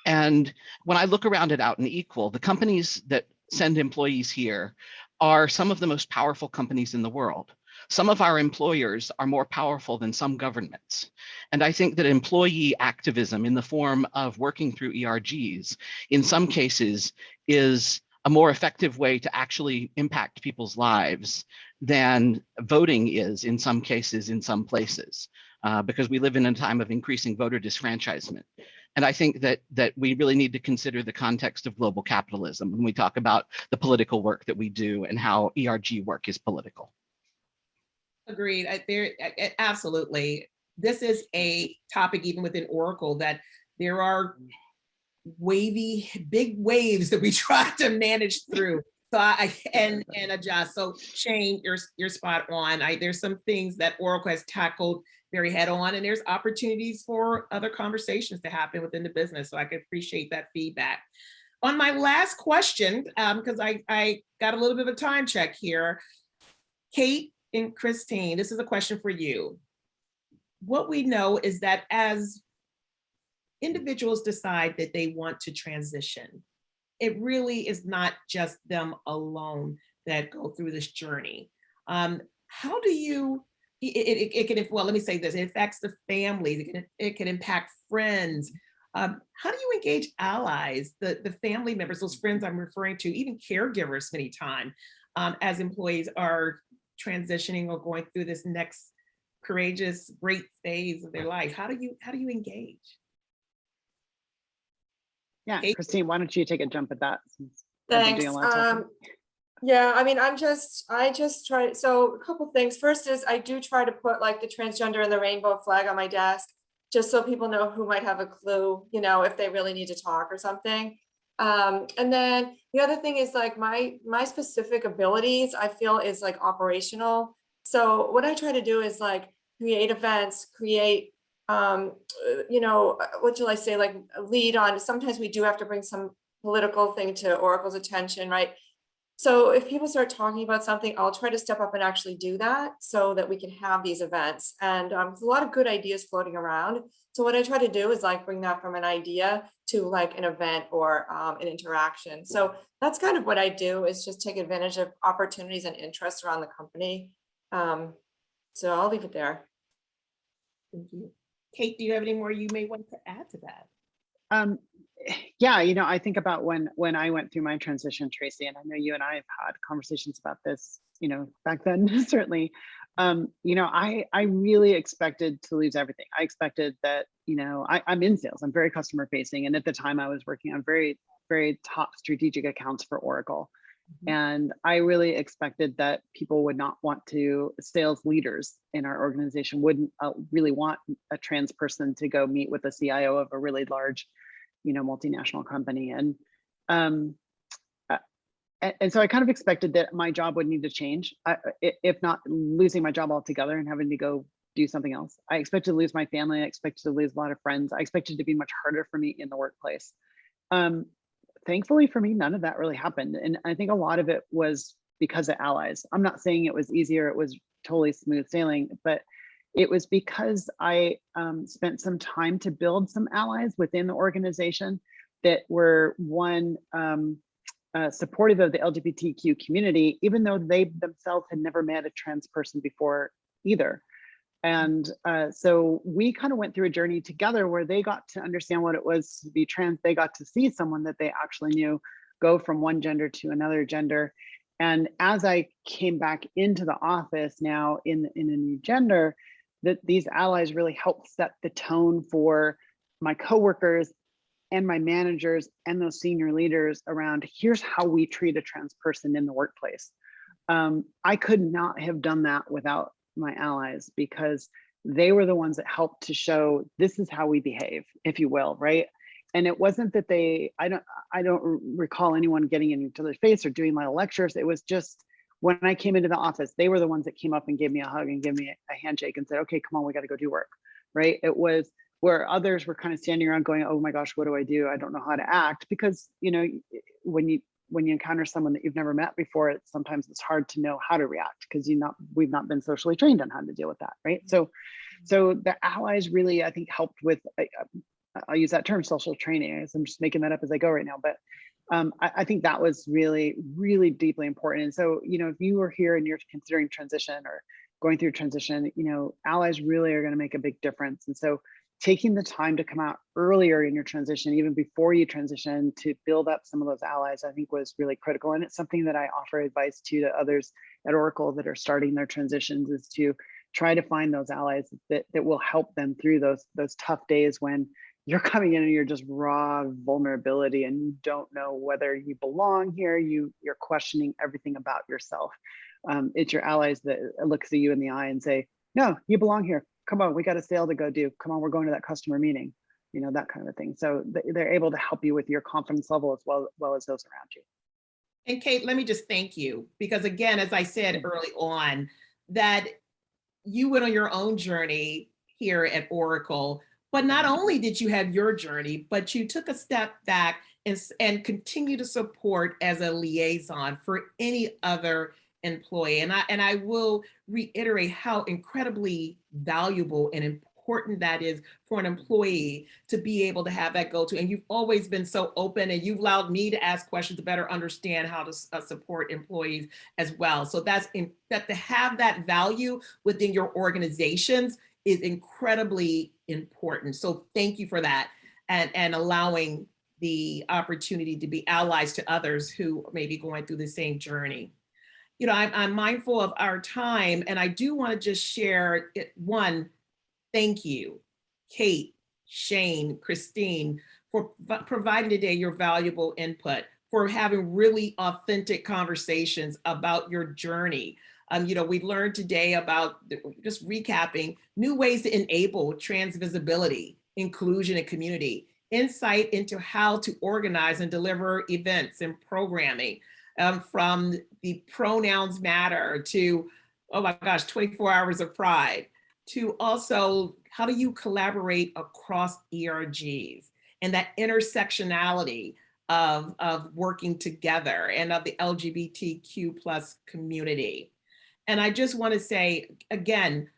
And when I look around at Out and Equal, the companies that send employees here are some of the most powerful companies in the world. Some of our employers are more powerful than some governments. And I think that employee activism in the form of working through ERGs, in some cases, is a more effective way to actually impact people's lives than voting is in some cases, in some places, because we live in a time of increasing voter disfranchisement. And I think that we really need to consider the context of global capitalism when we talk about the political work that we do and how ERG work is political. Agreed. Absolutely. This is a topic even within Oracle that there are big waves that we try to manage through. So and adjust. So Shane, you're spot on. There's some things that Oracle has tackled very head on, and there's opportunities for other conversations to happen within the business. So I can appreciate that feedback. On my last question, because I got a little bit of a time check here, Kate and Kristine, this is a question for you. What we know is that as individuals decide that they want to transition, it really is not just them alone that go through this journey. How do you, it can, well, let me say this, it affects the families, it can impact friends. How do you engage allies, the family members, those friends I'm referring to, even caregivers many times, as employees are transitioning or going through this next courageous, great phase of their life? How do you engage? Yeah, Kate? Kristine, why don't you take a jump at that? Since I've been Thanks. doing a lot of talking. Yeah, I mean, I just try, so a couple things. First is I do try to put like the transgender and the rainbow flag on my desk, just so people know who might have a clue, you know, if they really need to talk or something. And then the other thing is like my specific abilities, I feel is like operational. So what I try to do is like create events, create, you know, what shall I say, like lead on, sometimes we do have to bring some political thing to Oracle's attention, right? So if people start talking about something, I'll try to step up and actually do that so that we can have these events. And there's a lot of good ideas floating around. So what I try to do is like bring that from an idea to like an event or an interaction. So that's kind of what I do, is just take advantage of opportunities and interests around the company. So I'll leave it there. Thank you. Kate, do you have any more you may want to add to that? Yeah, you know, I think about when I went through my transition, Tracy, and I know you and I have had conversations about this, you know, back then, certainly. You know, I really expected to lose everything. I expected that, you know, I'm in sales, I'm very customer facing. And at the time I was working on very, very top strategic accounts for Oracle. And I really expected that people would not want to, sales leaders in our organization wouldn't really want a trans person to go meet with the CIO of a really large, you know, multinational company. And so I kind of expected that my job would need to change, if not losing my job altogether and having to go do something else. I expected to lose my family. I expected to lose a lot of friends. I expected it to be much harder for me in the workplace. Thankfully for me, none of that really happened. And I think a lot of it was because of allies. I'm not saying it was easier, it was totally smooth sailing, but it was because I spent some time to build some allies within the organization that were, one, supportive of the LGBTQ community, even though they themselves had never met a trans person before either. And so we kind of went through a journey together where they got to understand what it was to be trans. They got to see someone that they actually knew go from one gender to another gender. And as I came back into the office now in a new gender, that these allies really helped set the tone for my coworkers and my managers and those senior leaders around, here's how we treat a trans person in the workplace. I could not have done that without my allies, because they were the ones that helped to show this is how we behave, if you will, right? And it wasn't that I don't recall anyone getting in each other's face or doing little lectures. It was just when I came into the office, they were the ones that came up and gave me a hug and gave me a handshake and said, okay, come on, we got to go do work, right? It was where others were kind of standing around going, oh my gosh, what do I do? I don't know how to act, because, you know, when you encounter someone that you've never met before, sometimes it's hard to know how to react because we've not been socially trained on how to deal with that, right? So the allies really, I think, helped with, I'll use that term, social training. I'm just making that up as I go right now, but I think that was really, really deeply important. And so, you know, if you were here and you're considering transition or going through transition, you know, allies really are going to make a big difference. And so taking the time to come out earlier in your transition, even before you transition, to build up some of those allies, I think was really critical. And it's something that I offer advice to others at Oracle that are starting their transitions, is to try to find those allies that will help them through those tough days when you're coming in and you're just raw vulnerability and you don't know whether you belong here. You're questioning everything about yourself. It's your allies that looks at you in the eye and say, no, you belong here. Come on, we got a sale to go do. Come on, we're going to that customer meeting, you know, that kind of thing. So they're able to help you with your confidence level as well as those around you. And Kate, let me just thank you, because again, as I said early on, that you went on your own journey here at Oracle, but not only did you have your journey, but you took a step back and continue to support as a liaison for any other employee. And I will reiterate how incredibly valuable and important that is for an employee to be able to have that go-to. And you've always been so open, and you've allowed me to ask questions to better understand how to support employees as well. So that to have that value within your organizations is incredibly important. So thank you for that, and allowing the opportunity to be allies to others who may be going through the same journey. You know, I'm mindful of our time, and I do want to just share one, thank you, Kate, Shane, Kristine, for providing today your valuable input, for having really authentic conversations about your journey. You know, we learned today about, just recapping, new ways to enable trans visibility, inclusion, and community, insight into how to organize and deliver events and programming, from the Pronouns Matter to, oh my gosh, 24 Hours of Pride, to also how do you collaborate across ERGs, and that intersectionality of working together, and of the LGBTQ plus community. And I just want to say, again,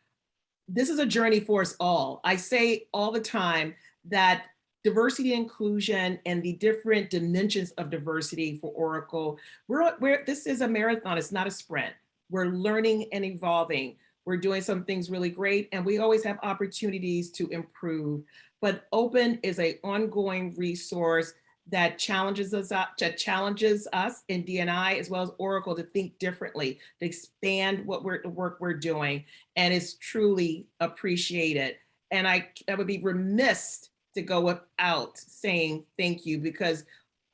this is a journey for us all. I say all the time that diversity and inclusion and the different dimensions of diversity for Oracle, this is a marathon, it's not a sprint. We're learning and evolving. We're doing some things really great, and we always have opportunities to improve. But Open is an ongoing resource that challenges us in D&I as well as Oracle to think differently, to expand the work we're doing, and it's truly appreciated. And I would be remiss to go without saying thank you, because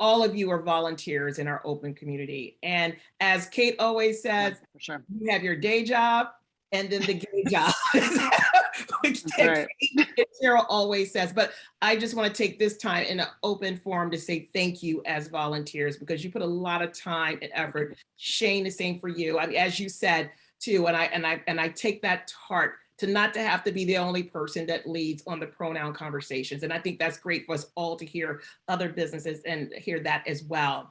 all of you are volunteers in our Open community. And as Kate always says, for sure, you have your day job and then the gay job, which right. Cheryl always says. But I just want to take this time in an open forum to say thank you as volunteers, because you put a lot of time and effort. Shane, the same for you. I mean, as you said too, and I take that to heart, to not to have to be the only person that leads on the pronoun conversations. And I think that's great for us all to hear other businesses and hear that as well.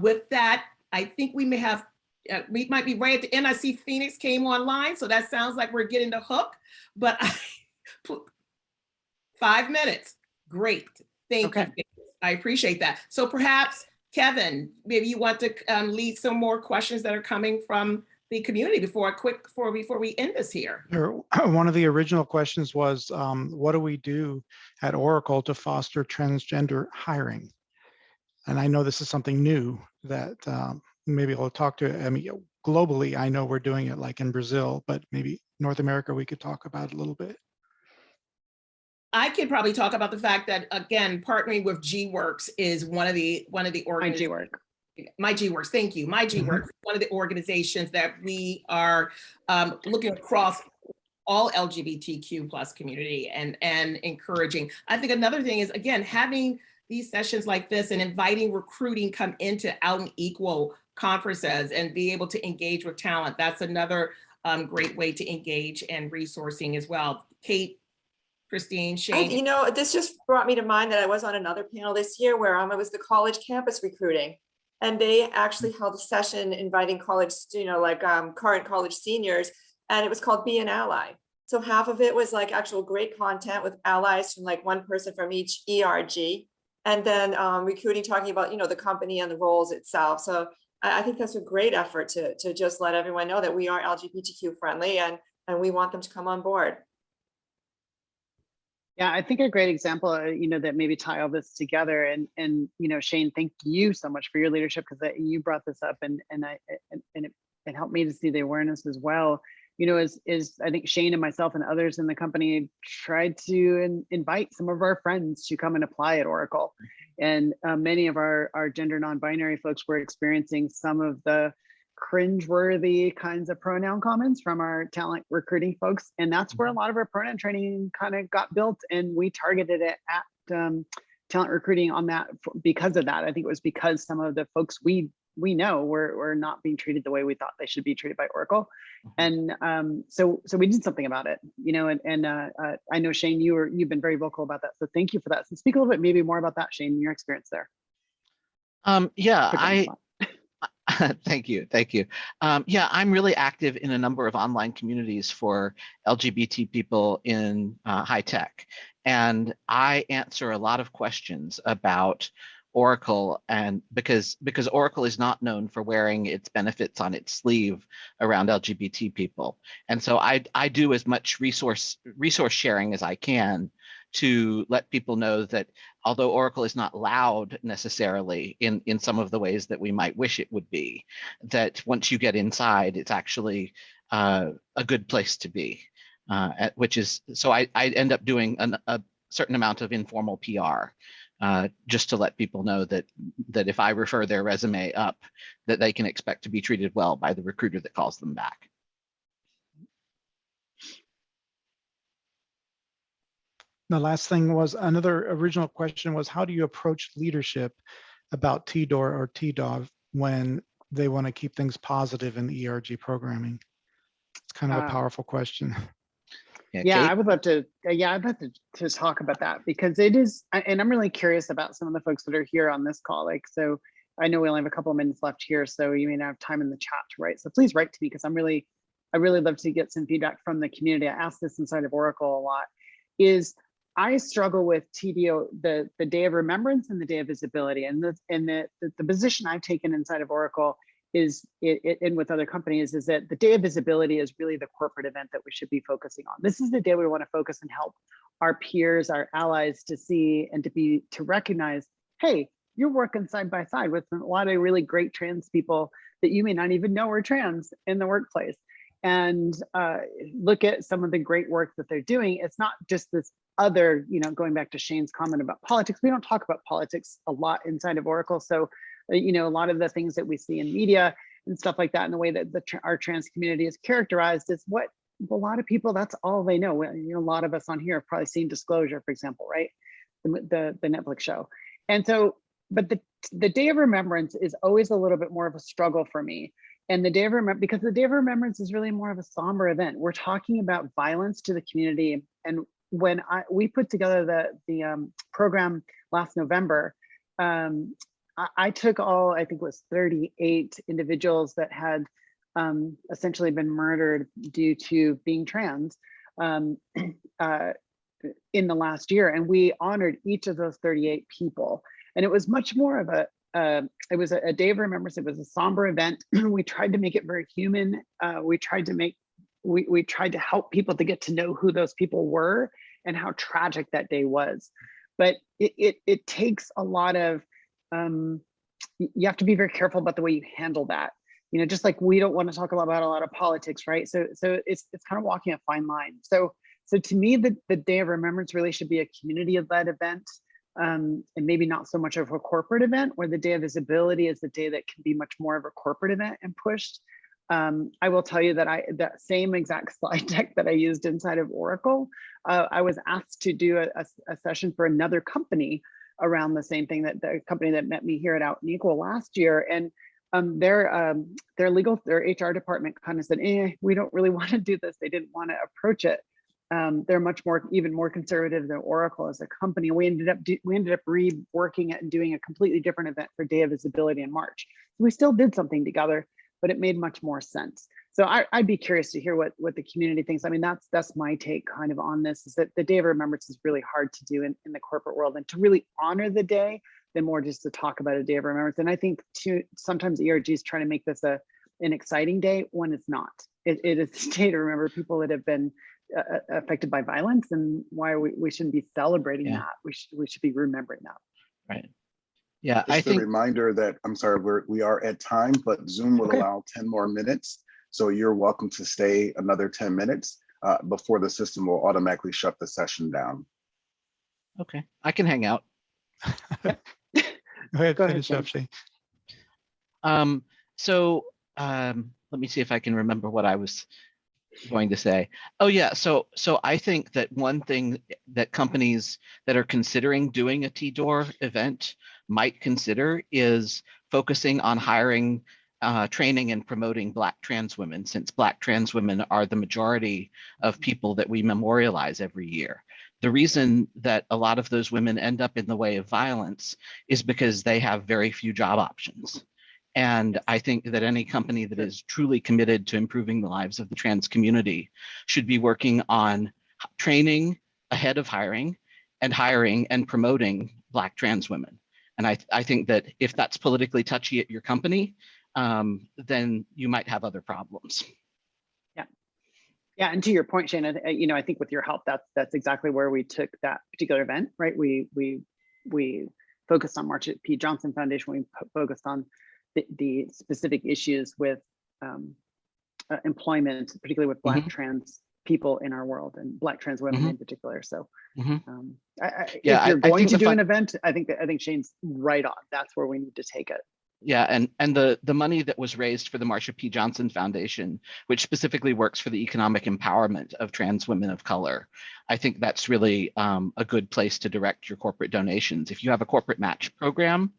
With that, I think we may have, we might be right at the end. I see Phoenix came online, so that sounds like we're getting the hook, but 5 minutes, great, thank you. I appreciate that. So perhaps, Kevin, maybe you want to lead some more questions that are coming from the community before we end this here. Sure. One of the original questions was, what do we do at Oracle to foster transgender hiring? And I know this is something new that maybe I'll talk to. I mean, globally, I know we're doing it like in Brazil, but maybe North America, we could talk about it a little bit. I could probably talk about the fact that, again, partnering with GWorks is one of the organizations. My GWorks, thank you. My GWorks, one of the organizations that we are looking across all LGBTQ plus community and encouraging. I think another thing is, again, having these sessions like this and inviting recruiting come into Out and Equal conferences and be able to engage with talent. That's another great way to engage and resourcing as well. Kate, Kristine, Shane. You know, this just brought me to mind that I was on another panel this year where it was the college campus recruiting. And they actually held a session inviting college, current college seniors, and it was called Be an Ally. So half of it was like actual great content with allies from like one person from each ERG, and then recruiting talking about, the company and the roles itself. So I think that's a great effort to just let everyone know that we are LGBTQ friendly and we want them to come on board. Yeah, I think a great example, that maybe tie all this together, and Shane, thank you so much for your leadership, because you brought this up, and it helped me to see the awareness as well. Is I think Shane and myself and others in the company tried to invite some of our friends to come and apply at Oracle, and many of our gender non-binary folks were experiencing some of the cringeworthy kinds of pronoun comments from our talent recruiting folks. And that's where a lot of our pronoun training kind of got built. And we targeted it at talent recruiting on that because of that. I think it was because some of the folks we know were not being treated the way we thought they should be treated by Oracle. And so we did something about it, and I know, Shane, you've been very vocal about that. So thank you for that. So speak a little bit maybe more about that, Shane, your experience there. Yeah, Thank you. Thank you. Yeah, I'm really active in a number of online communities for LGBT people in high tech. And I answer a lot of questions about Oracle, and because Oracle is not known for wearing its benefits on its sleeve around LGBT people. And so I do as much resource sharing as I can to let people know that although Oracle is not loud necessarily in some of the ways that we might wish it would be, that once you get inside, it's actually a good place to be. Which is, so I end up doing a certain amount of informal PR just to let people know that if I refer their resume up, that they can expect to be treated well by the recruiter that calls them back. The last thing was, another original question was, how do you approach leadership about TDOR or TDOV when they want to keep things positive in ERG programming? It's kind of a powerful question. Yeah, I would love to. Yeah, I'd love to talk about that, because it is, and I'm really curious about some of the folks that are here on this call. Like, so I know we only have a couple of minutes left here, so you may not have time in the chat to write. So please write to me, because I really love to get some feedback from the community. I ask this inside of Oracle a lot. Is I struggle with TDO, the day of remembrance and the day of visibility, and the position I've taken inside of Oracle is and with other companies is that the day of visibility is really the corporate event that we should be focusing on. This is the day we want to focus and help our peers, our allies to see and to recognize, hey, you're working side by side with a lot of really great trans people that you may not even know are trans in the workplace. And look at some of the great work that they're doing. It's not just this other, going back to Shane's comment about politics, we don't talk about politics a lot inside of Oracle. So, a lot of the things that we see in media and stuff like that, and the way that our trans community is characterized is what a lot of people, that's all they know. A lot of us on here have probably seen Disclosure, for example, right? The Netflix show. And so, but the Day of Remembrance is always a little bit more of a struggle for me. And the Day of Remembrance, because the Day of Remembrance is really more of a somber event. We're talking about violence to the community. And when we put together the program last November, I took I think it was 38 individuals that had essentially been murdered due to being trans in the last year. And we honored each of those 38 people. And it was much more of it was a day of remembrance. It was a somber event. We tried to make it very human. We tried to help people to get to know who those people were and how tragic that day was. But it takes a lot of, you have to be very careful about the way you handle that. Just like we don't want to talk about a lot of politics, right? So it's kind of walking a fine line. So to me, the Day of Remembrance really should be a community-led event, and maybe not so much of a corporate event, where the Day of Visibility is the day that can be much more of a corporate event and pushed. I will tell you that that same exact slide deck that I used inside of Oracle, I was asked to do a session for another company around the same thing, that the company that met me here at Out and Equal last year. And their HR department kind of said, we don't really want to do this. They didn't want to approach it. They're even more conservative than Oracle as a company. We ended up reworking it and doing a completely different event for Day of Visibility in March. We still did something together, but it made much more sense. So I'd be curious to hear what the community thinks. I mean, that's my take kind of on this, is that the Day of Remembrance is really hard to do in the corporate world, and to really honor the day than more just to talk about a Day of Remembrance. And I think sometimes ERG is trying to make this an exciting day when it's not. It is a day to remember people that have been affected by violence, and why we shouldn't be celebrating that. We should be remembering that. Right. Yeah, Just a reminder that, I'm sorry, we are at time, but Zoom will allow 10 more minutes. So you're welcome to stay another 10 minutes before the system will automatically shut the session down. Okay, I can hang out. Go ahead, finish up, Shane. Let me see if I can remember what I was going to say. Oh yeah, so I think that one thing that companies that are considering doing a TDOR event might consider is focusing on hiring, training and promoting Black trans women, since Black trans women are the majority of people that we memorialize every year. The reason that a lot of those women end up in the way of violence is because they have very few job options. And I think that any company that is truly committed to improving the lives of the trans community should be working on training ahead of hiring and promoting Black trans women. And I think that if that's politically touchy at your company, then you might have other problems. Yeah, and to your point, Shane, I think with your help, that's exactly where we took that particular event, right? We focused on March P. Johnson Foundation. We focused on the specific issues with employment, particularly with Black trans people in our world and Black trans women in particular. So, if you're going to do an event, I think Shane's right on. That's where we need to take it. Yeah, and the money that was raised for the Marsha P. Johnson Foundation, which specifically works for the economic empowerment of trans women of color, I think that's really a good place to direct your corporate donations. If you have a corporate match program,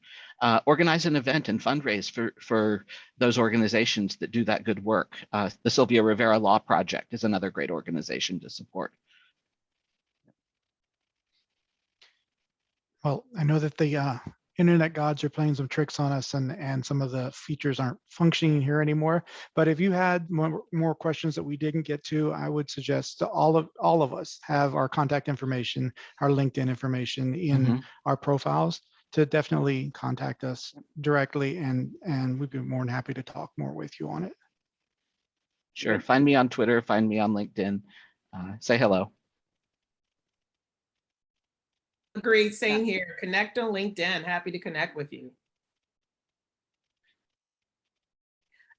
organize an event and fundraise for those organizations that do that good work. The Sylvia Rivera Law Project is another great organization to support. Well, I know that the internet gods are playing some tricks on us, and some of the features aren't functioning here anymore. But if you had more questions that we didn't get to, I would suggest to all of us have our contact information, our LinkedIn information in our profiles, to definitely contact us directly, and we'd be more than happy to talk more with you on it. Sure. Find me on Twitter, find me on LinkedIn, say hello. Agreed, same here. Connect on LinkedIn. Happy to connect with you.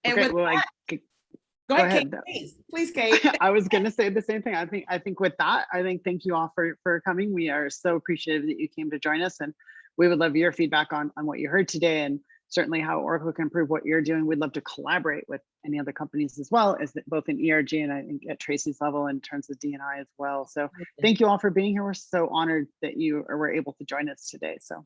And Okay, with well, that, go ahead, Kate, please, Kate. I was going to say the same thing. I think with that, thank you all for coming. We are so appreciative that you came to join us, and we would love your feedback on what you heard today, and certainly how Oracle can improve what you're doing. We'd love to collaborate with any other companies as well, as both in ERG and I think at Tracy's level in terms of D&I as well. So thank you all for being here. We're so honored that you were able to join us today. So